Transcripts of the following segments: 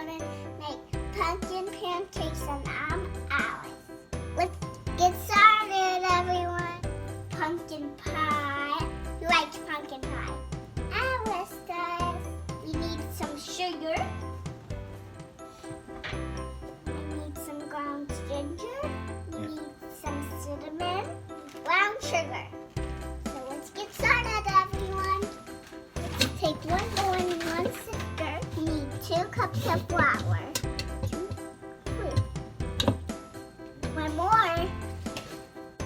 gonna make pumpkin pancakes and I'm Alice. Let's get started, everyone. Pumpkin pie. Who likes pumpkin pie? Alice does. You need some sugar. You need some ground ginger. You need some cinnamon. Brown sugar. So let's get started, everyone. Let's take one bowl and one sifter. You need 2 cups of flour. 2, 3. One more.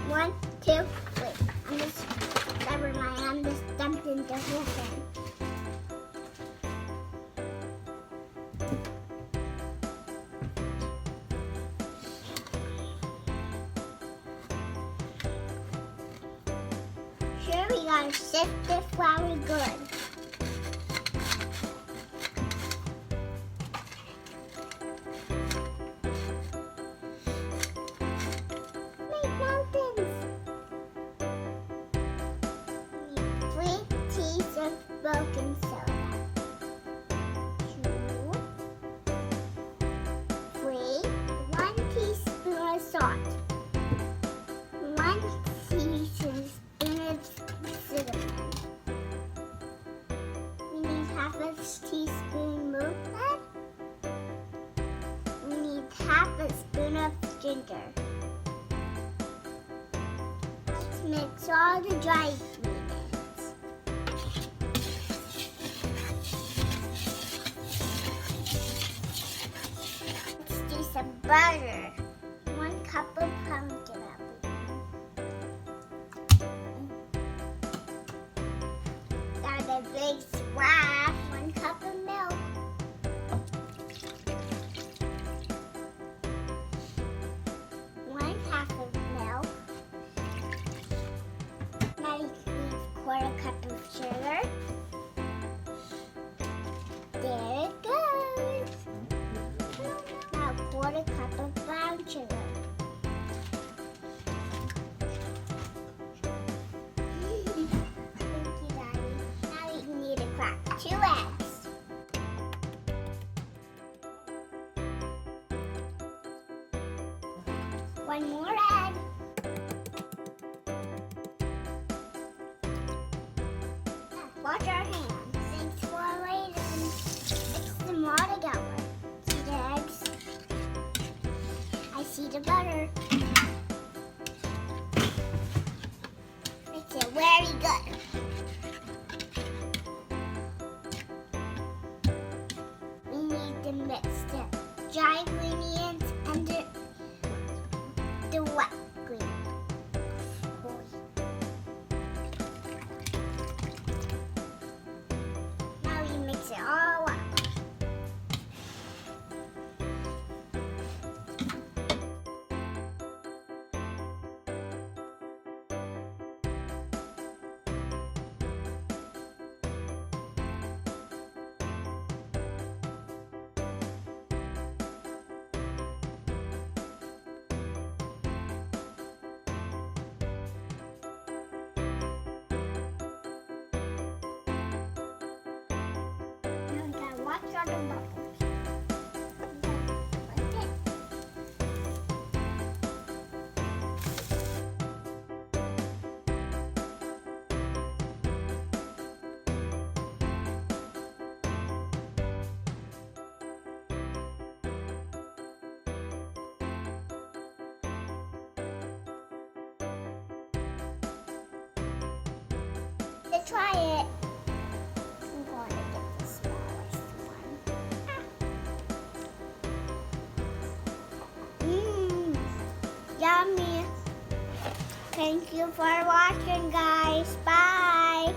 1, 2, 3. I'm just dumping the whole thing. Sure, we gotta sift the flour good. Make mountains. We need 3 teaspoons of baking soda. 2, 3. 1 teaspoon of salt. 1 teaspoon of cinnamon. We need half a teaspoon milk. We need half a spoon of ginger. Let's mix all the dry ingredients. Let's do some butter. 1 cup of pumpkin apple. Got a big splash. 1 cup of milk. 1/2 of milk. Now you need 1/4 cup of sugar. There it goes. Now 1/4 cup of brown sugar. Thank you, Daddy. Now you need to crack 2 eggs. One more egg. Wash our hands. Thanks for waiting. Mix them all together. See the eggs? I see the butter. Mix it very good. We need to mix the dry ingredients and the wet ingredients. Now you mix it all up. Now we gotta watch all the bubbles. Let's try it. I'm going to get the smallest one. Yummy. Thank you for watching, guys. Bye.